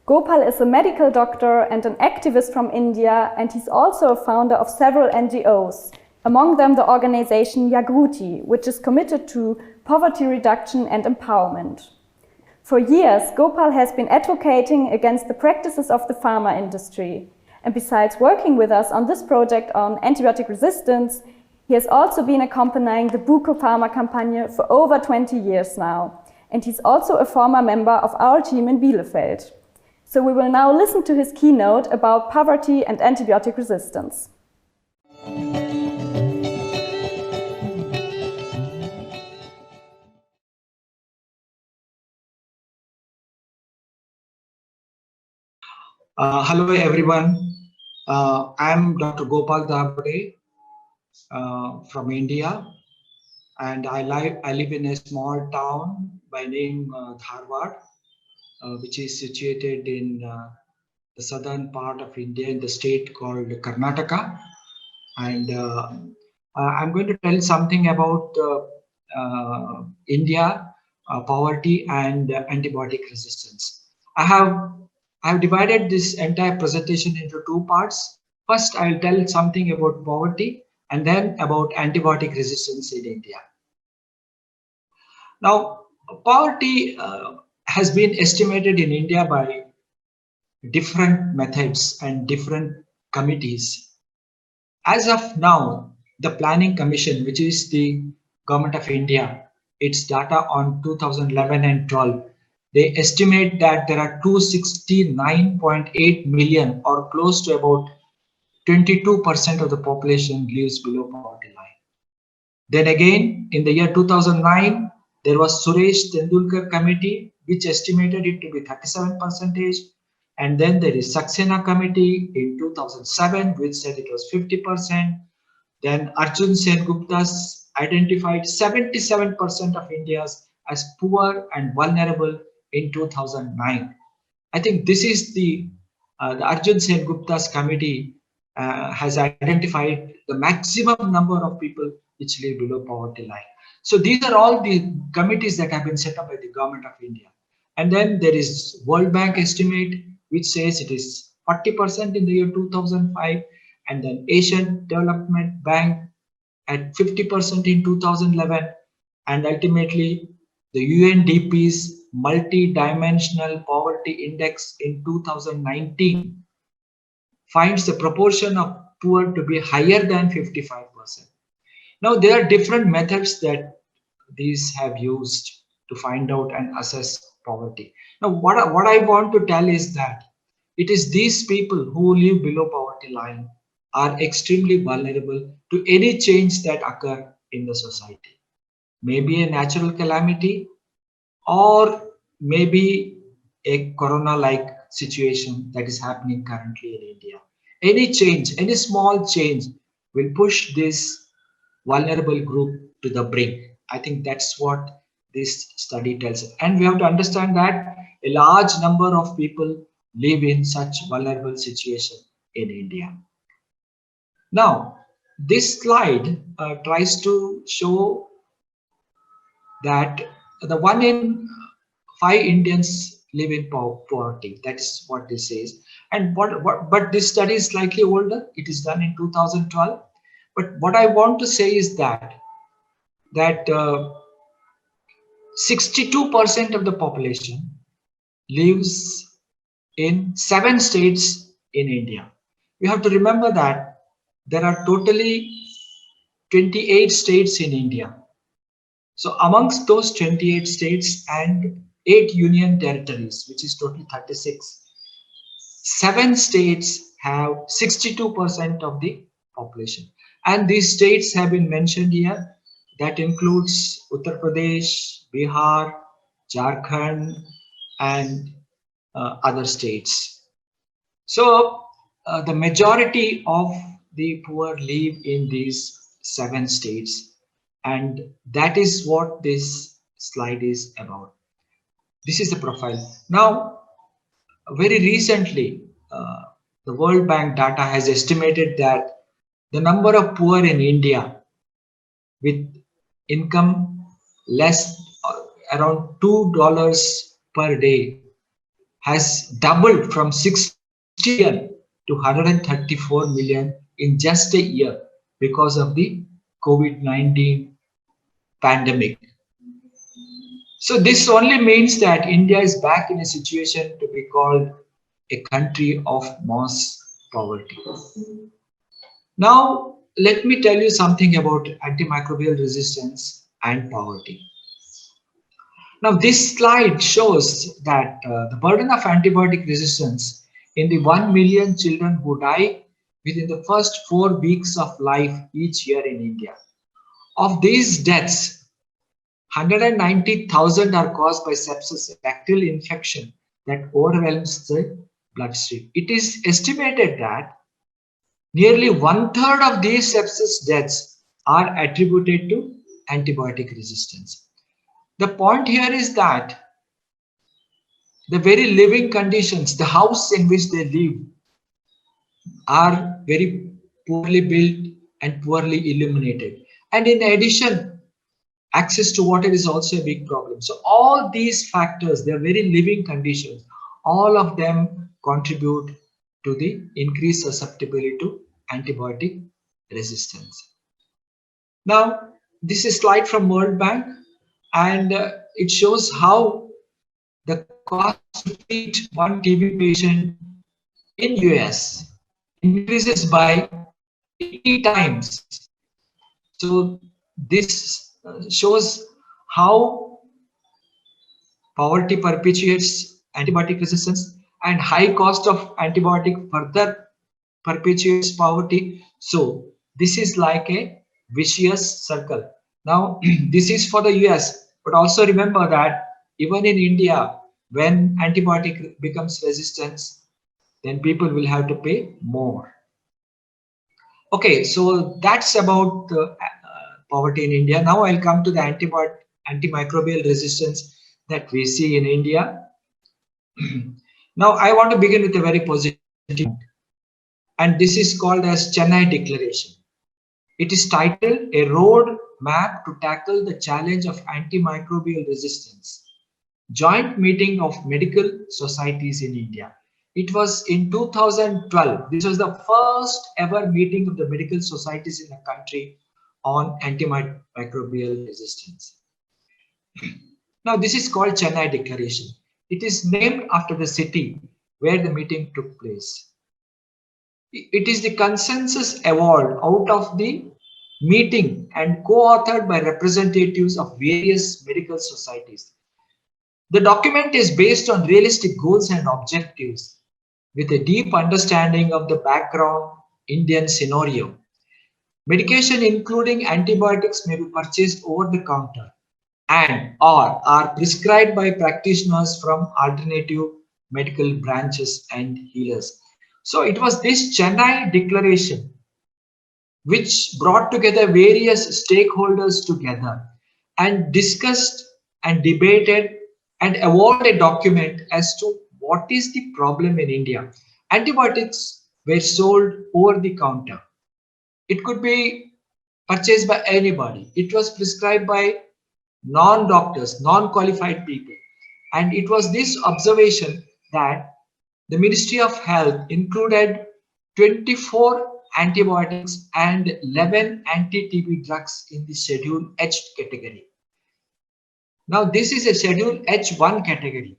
Gopal is a medical doctor and an activist from India, and he's also a founder of several NGOs, among them the organization Jagruti, which is committed to poverty reduction and empowerment. For years, Gopal has been advocating against the practices of the pharma industry. And besides working with us on this project on antibiotic resistance, he has also been accompanying the Buko Pharma-Kampagne for over 20 years now. And he's also a former member of our team in Bielefeld. So we will now listen to his keynote about poverty and antibiotic resistance. Hello everyone, I'm Dr. Gopal Dabade from India, and I live in a small town by name Dharwad, which is situated in the southern part of India in the state called Karnataka. And I'm going to tell something about India, poverty and antibiotic resistance. I have divided this entire presentation into two parts. First, I'll tell something about poverty and then about antibiotic resistance in India. Now, poverty has been estimated in India by different methods and different committees. As of now, the Planning Commission, which is the Government of India, its data on 2011 and 12, they estimate that there are 269.8 million, or close to about 22% of the population lives below poverty line. Then again, in the year 2009, there was Suresh Tendulkar committee, which estimated it to be 37%. And then there is Saxena committee in 2007, which said it was 50%. Then Arjun Sen Gupta's identified 77% of Indians as poor and vulnerable in 2009. I think this is the Arjun Sen Gupta's committee has identified the maximum number of people which live below poverty line. So these are all the committees that have been set up by the Government of India. And then there is World Bank estimate, which says it is 40% in the year 2005, and then Asian Development Bank at 50% in 2011, and ultimately the UNDP's multi-dimensional poverty index in 2019 finds the proportion of poor to be higher than 55%. Now, there are different methods that these have used to find out and assess poverty. Now, what I want to tell is that it is these people who live below poverty line are extremely vulnerable to any change that occur in the society. Maybe a natural calamity, or maybe a corona-like situation that is happening currently in India. Any change, any small change will push this vulnerable group to the brink. I think that's what this study tells us. And we have to understand that a large number of people live in such vulnerable situation in India. Now, this slide tries to show that the 1 in 5 Indians live in poverty. That is what this says. And but this study is slightly older. It is done in 2012. But what I want to say is that 62% of the population lives in 7 states in India. You have to remember that there are totally 28 states in India. So amongst those 28 states and 8 union territories, which is totally 36, 7 states have 62% of the population. And these states have been mentioned here. That includes Uttar Pradesh, Bihar, Jharkhand, and other states. So the majority of the poor live in these 7 states, and that is what this slide is about. This is the profile. Now, very recently, the World Bank data has estimated that the number of poor in India with income less around $2 per day has doubled from 60 million to 134 million in just a year because of the COVID-19 pandemic. So this only means that India is back in a situation to be called a country of mass poverty. Now, let me tell you something about antimicrobial resistance and poverty. Now, this slide shows that the burden of antibiotic resistance in the 1 million children who die within the first 4 weeks of life each year in India. Of these deaths, 190,000 are caused by sepsis, a bacterial infection that overwhelms the bloodstream. It is estimated that nearly 1/3 of these sepsis deaths are attributed to antibiotic resistance. The point here is that the very living conditions, the house in which they live, are very poorly built and poorly illuminated. And in addition, access to water is also a big problem. So all these factors, they are very living conditions. All of them contribute to the increased susceptibility to antibiotic resistance. Now, this is a slide from World Bank, and it shows how the cost to treat one TB patient in US increases by 80 times. So this shows how poverty perpetuates antibiotic resistance and high cost of antibiotic further perpetuates poverty. So this is like a vicious circle. Now this is for the US, but also remember that even in India, when antibiotic becomes resistance, then people will have to pay more. Okay, so that's about the poverty in India. Now I'll come to the antimicrobial resistance that we see in India. Now I want to begin with a very positive, and this is called as Chennai Declaration. It is titled A Road Map to Tackle the Challenge of Antimicrobial Resistance, Joint Meeting of Medical Societies in India. It was in 2012. This was the first ever meeting of the medical societies in the country on antimicrobial resistance. Now, this is called Chennai Declaration. It is named after the city where the meeting took place. It is the consensus evolved out of the meeting and co-authored by representatives of various medical societies. The document is based on realistic goals and objectives with a deep understanding of the background Indian scenario. Medication including antibiotics may be purchased over the counter and or are prescribed by practitioners from alternative medical branches and healers. So it was this Chennai Declaration which brought together various stakeholders together and discussed and debated and evolved a document as to what is the problem in India. Antibiotics were sold over the counter. It could be purchased by anybody. It was prescribed by non-doctors, non-qualified people. And it was this observation that the Ministry of Health included 24 antibiotics and 11 anti-TB drugs in the Schedule H category. Now this is a Schedule H1 category.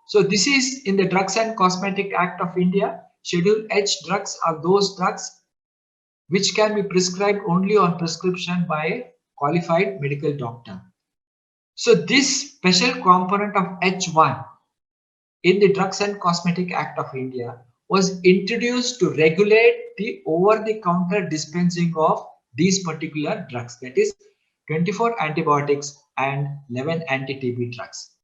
So this is in the Drugs and Cosmetic Act of India. Schedule H drugs are those drugs which can be prescribed only on prescription by a qualified medical doctor. So this special component of H1 in the Drugs and Cosmetic Act of India was introduced to regulate the over-the-counter dispensing of these particular drugs, that is 24 antibiotics and 11 anti-TB drugs.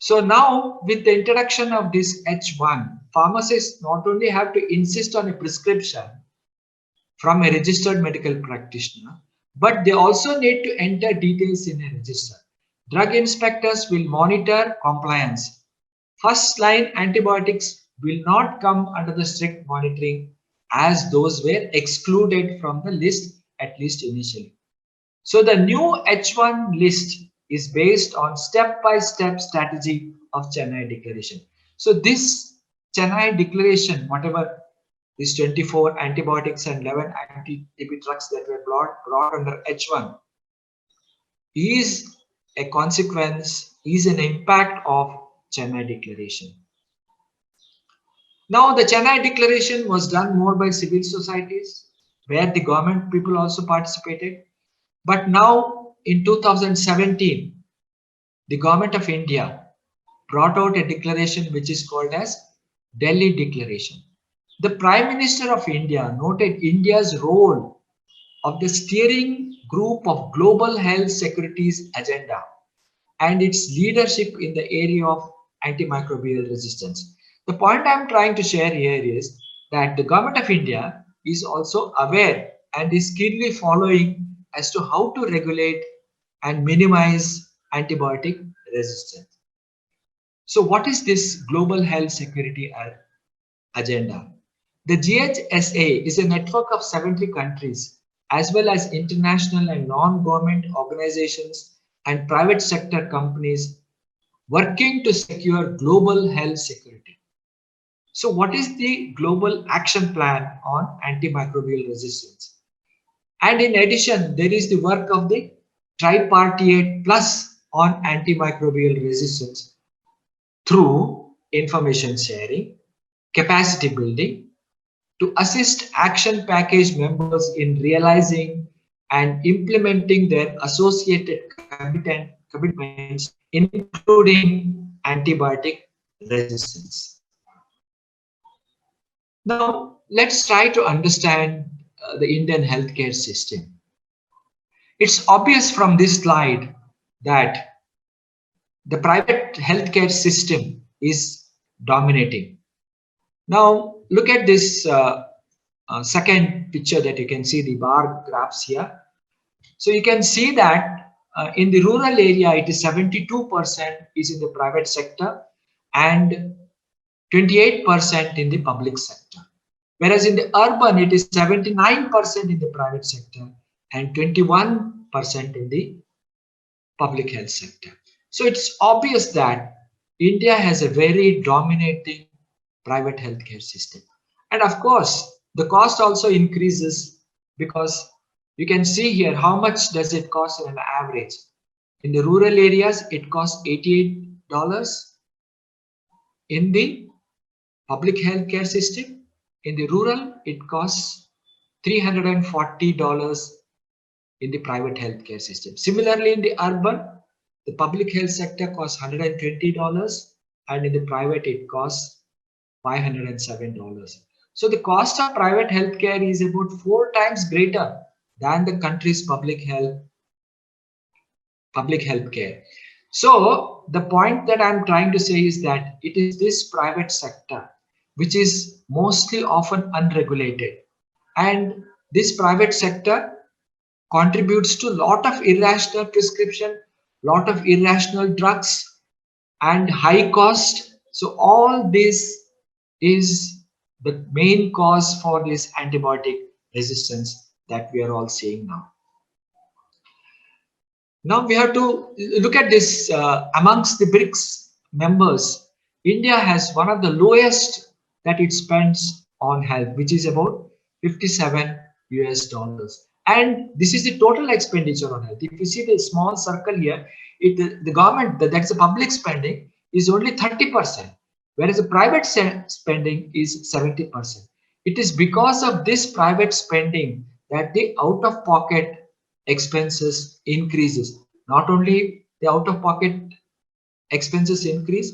So now with the introduction of this H1, pharmacists not only have to insist on a prescription from a registered medical practitioner, but they also need to enter details in a register. Drug inspectors will monitor compliance. First line antibiotics will not come under the strict monitoring as those were excluded from the list, at least initially. So the new H1 list is based on step-by-step strategy of Chennai Declaration. So this Chennai declaration, whatever these 24 antibiotics and 11 anti-TB drugs that were brought under H1, is a consequence, is an impact of Chennai declaration. Now the Chennai declaration was done more by civil societies, where the government people also participated. But now in 2017, the government of India brought out a declaration which is called as Delhi Declaration. The Prime Minister of India noted India's role of the steering group of global health securities agenda and its leadership in the area of antimicrobial resistance. The point I'm trying to share here is that the government of India is also aware and is keenly following as to how to regulate and minimize antibiotic resistance. So what is this global health security agenda? The GHSA is a network of 70 countries as well as international and non-government organizations and private sector companies working to secure global health security. So what is the global action plan on antimicrobial resistance? And in addition, there is the work of the tripartite plus on antimicrobial resistance through information sharing, capacity building, to assist action package members in realizing and implementing their associated commitments, including antibiotic resistance. Now, let's try to understand the Indian healthcare system. It's obvious from this slide that the private healthcare system is dominating. Now, look at this second picture that you can see the bar graphs here. So you can see that in the rural area, it is 72% is in the private sector and 28% in the public sector. Whereas in the urban, it is 79% in the private sector and 21% in the public health sector. So it's obvious that India has a very dominating private healthcare system. And of course, the cost also increases because you can see here how much does it cost on an average. In the rural areas, it costs $88 in the public healthcare system. In the rural, it costs $340 in the private healthcare system. Similarly, in the urban, the public health sector costs $120 and in the private, it costs $507. So the cost of private healthcare is about 4 times greater than the country's public healthcare. So the point that I'm trying to say is that it is this private sector which is mostly often unregulated, and this private sector contributes to a lot of irrational prescription, lot of irrational drugs and high cost. So all this is the main cause for this antibiotic resistance that we are all seeing now. Now we have to look at this amongst the BRICS members. India has one of the lowest that it spends on health, which is about $57. And this is the total expenditure on health. If you see the small circle here, the government, that's the public spending, is only 30%, whereas the private spending is 70%. It is because of this private spending that the out-of-pocket expenses increases. Not only the out-of-pocket expenses increase,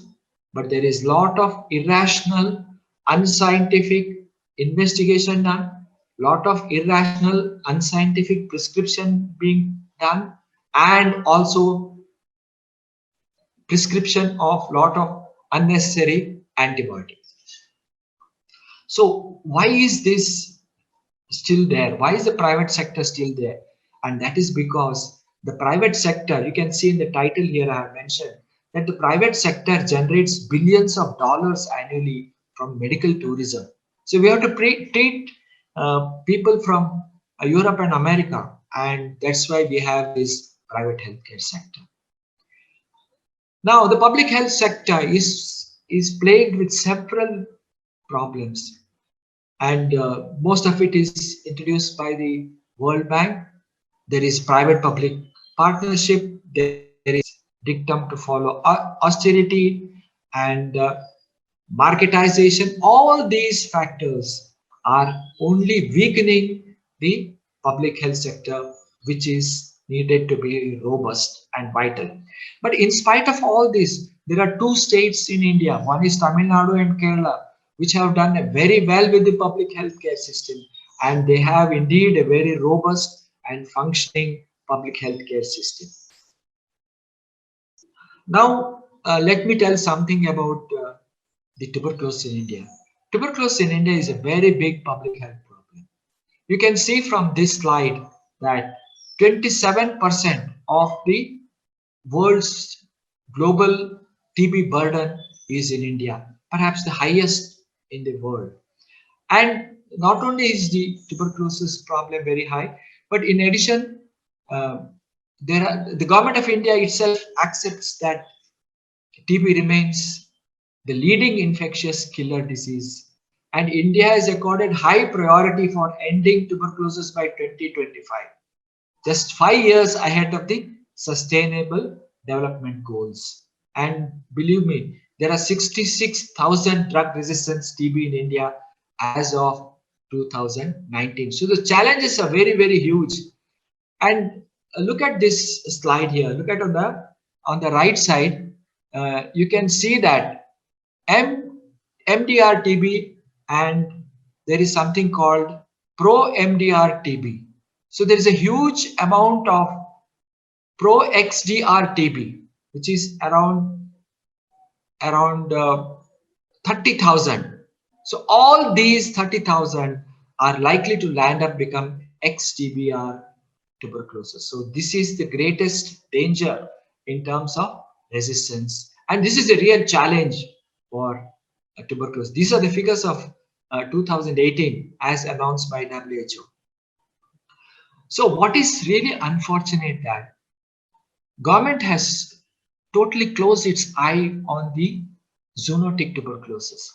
but there is lot of irrational, unscientific investigation done, lot of irrational, unscientific prescription being done, and also prescription of lot of unnecessary antibiotics. So why is this still there? Why is the private sector still there? And that is because the private sector, you can see in the title here I have mentioned that the private sector generates billions of dollars annually from medical tourism. So we have to treat people from Europe and America, and that's why we have this private healthcare sector. Now the public health sector is is plagued with several problems, and most of it is introduced by the World Bank. There is private-public partnership. There is dictum to follow austerity and marketization. All these factors are only weakening the public health sector, which is needed to be robust and vital. But in spite of all this, there are two states in India. One is Tamil Nadu and Kerala, which have done very well with the public health care system, and they have indeed a very robust and functioning public health care system. Now, let me tell something about the tuberculosis in India. Tuberculosis in India is a very big public health problem. You can see from this slide that 27% of the world's global TB burden is in India, perhaps the highest in the world. And not only is the tuberculosis problem very high, but in addition, the government of India itself accepts that TB remains the leading infectious killer disease, and India has accorded high priority for ending tuberculosis by 2025, just 5 years ahead of the Sustainable Development Goals. And believe me, there are 66,000 drug-resistant TB in India as of 2019. So the challenges are very, very huge. And look at this slide here. Look at on the right side, you can see that MDR TB, and there is something called pro-MDR TB. So there is a huge amount of pro-XDR TB, which is around 30,000. So all these 30,000 are likely to land up become XTBR tuberculosis. So this is the greatest danger in terms of resistance, and this is a real challenge for tuberculosis. These are the figures of 2018 as announced by WHO. So what is really unfortunate that government has totally closed its eye on the zoonotic tuberculosis.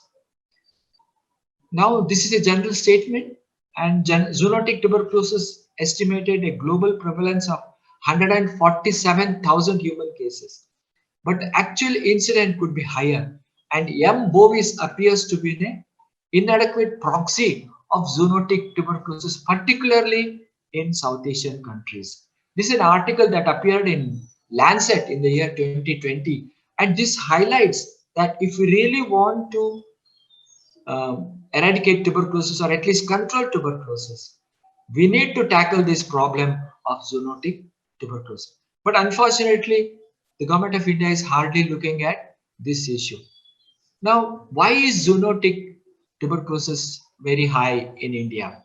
Now this is a general statement, and zoonotic tuberculosis estimated a global prevalence of 147,000 human cases. But the actual incident could be higher, and M. bovis appears to be an inadequate proxy of zoonotic tuberculosis, particularly in South Asian countries. This is an article that appeared in Lancet in the year 2020, and this highlights that if we really want to eradicate tuberculosis, or at least control tuberculosis, we need to tackle this problem of zoonotic tuberculosis. But unfortunately, the government of India is hardly looking at this issue. Now, why is zoonotic tuberculosis very high in India?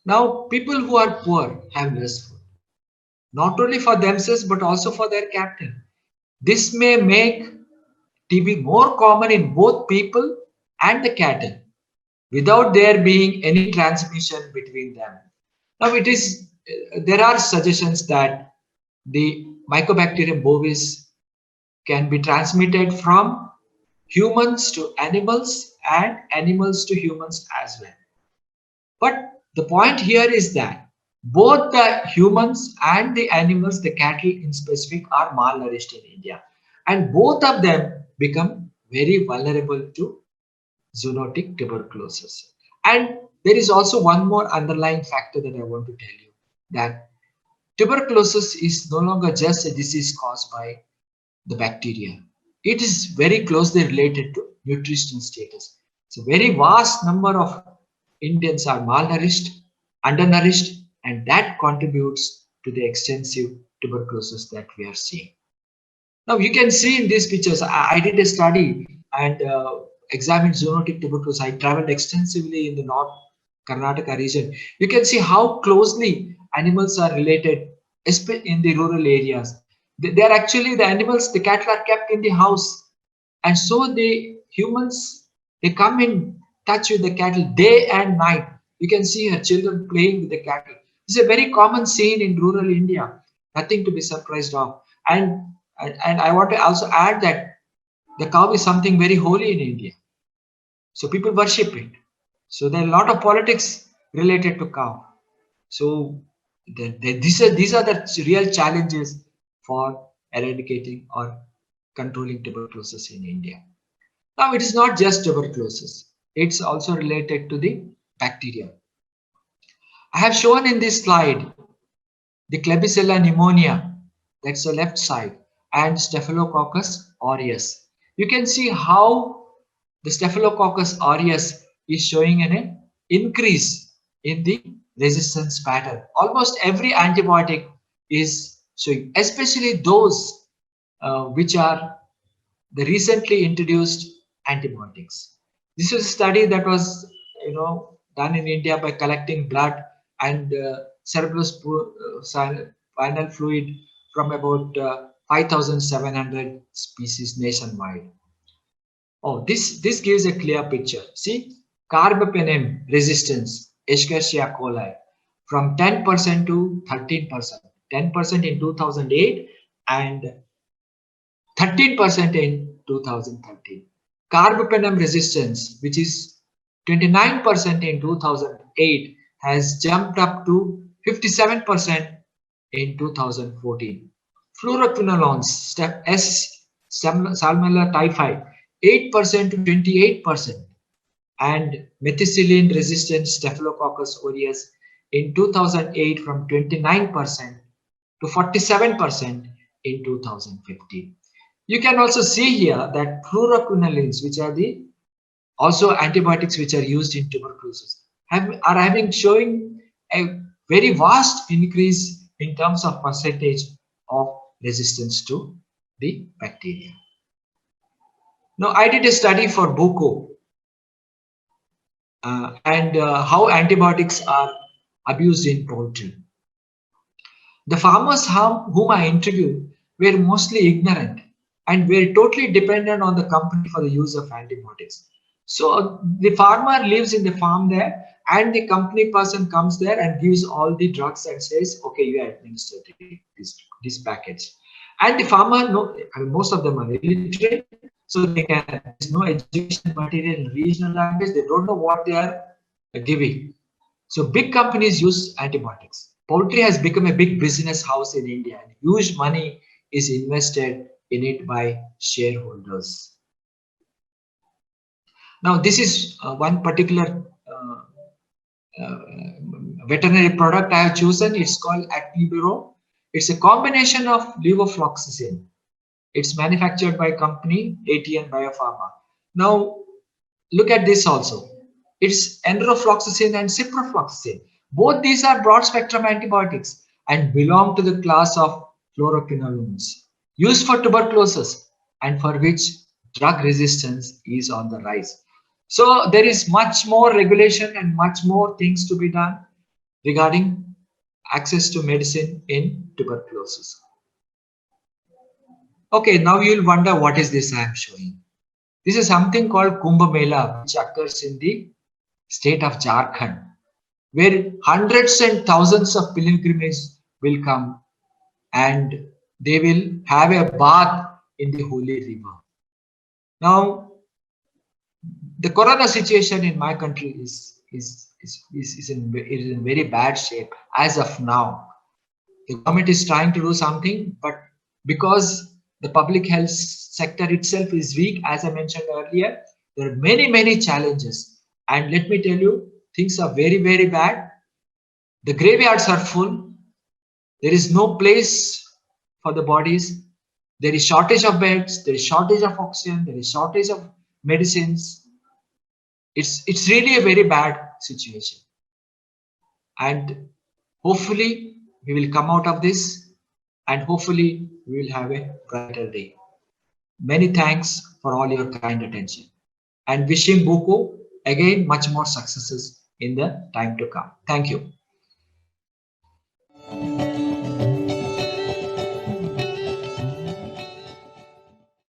Now, people who are poor have less food, not only for themselves but also for their cattle. This may make TB more common in both people and the cattle, without there being any transmission between them. Now, there are suggestions that the Mycobacterium bovis can be transmitted from humans to animals and animals to humans as well. But the point here is that both the humans and the animals, the cattle in specific, are malnourished in India, and both of them become very vulnerable to zoonotic tuberculosis. And there is also one more underlying factor that I want to tell you, that tuberculosis is no longer just a disease caused by the bacteria. It is very closely related to nutritional status. So very vast number of Indians are malnourished, undernourished, and that contributes to the extensive tuberculosis that we are seeing. Now you can see in these pictures, I did a study and examined zoonotic tuberculosis. I traveled extensively in the North Karnataka region. You can see how closely animals are related, especially in the rural areas. They are actually the animals, the cattle are kept in the house, and so the humans, they come in touch with the cattle day and night. You can see her children playing with the cattle. This is a very common scene in rural India, nothing to be surprised of. And I want to also add that The cow is something very holy in India. So people worship it. So there are a lot of politics related to cow. So these are the real challenges for eradicating or controlling tuberculosis in India. Now it is not just tuberculosis. It's also related to the bacteria. I have shown in this slide the Klebsiella pneumonia, that's the left side, and Staphylococcus aureus. You can see how the Staphylococcus aureus is showing an increase in the resistance pattern. Almost every antibiotic is showing, especially those which are the recently introduced antibiotics. This was a study that was, done in India by collecting blood and cerebrospinal fluid from about 5,700 species nationwide. Oh, this gives a clear picture. See, carbapenem resistance, Escherichia coli, from 10% to 13%. 10% in 2008 and 13% in 2013. Carbapenem resistance, which is 29% in 2008, has jumped up to 57% in 2014. Fluoroquinolones, step S, Salmonella typhi, 8% to 28%, and methicillin resistant Staphylococcus aureus in 2008 from 29% to 47% in 2015. You can also see here that fluoroquinolones, which are the also antibiotics which are used in tuberculosis, are showing a very vast increase in terms of percentage of resistance to the bacteria. Now, I did a study for buco and how antibiotics are abused in poultry. The farmers whom I interviewed were mostly ignorant and were totally dependent on the company for the use of antibiotics. So the farmer lives in the farm there, and the company person comes there and gives all the drugs and says, okay, you administer this package. And the farmer, most of them are illiterate, so there's no education material in regional language. They don't know what they are giving. So big companies use antibiotics. Poultry has become a big business house in India, and huge money is invested in it by shareholders. Now, this is one particular veterinary product I have chosen. It's called Actiburo. It's a combination of levofloxacin. It's manufactured by company ATN Biopharma. Now, look at this also. It's enrofloxacin and ciprofloxacin. Both these are broad spectrum antibiotics and belong to the class of fluoroquinolones used for tuberculosis and for which drug resistance is on the rise. So there is much more regulation and much more things to be done regarding access to medicine in tuberculosis. Okay, now you'll wonder what is this I am showing. This is something called Kumbh Mela, which occurs in the state of Jharkhand, where hundreds and thousands of pilgrims will come and they will have a bath in the holy river. Now, the corona situation in my country is in very bad shape as of now. The government is trying to do something, but because the public health sector itself is weak, as I mentioned earlier, there are many challenges. And let me tell you, things are very bad. The graveyards are full. There is no place for the bodies. There is shortage of beds. There is shortage of oxygen. There is shortage of medicines. It's really a very bad situation. And hopefully we will come out of this, and hopefully we will have a brighter day. Many thanks for all your kind attention, and wishing Buko again much more successes in the time to come. Thank you.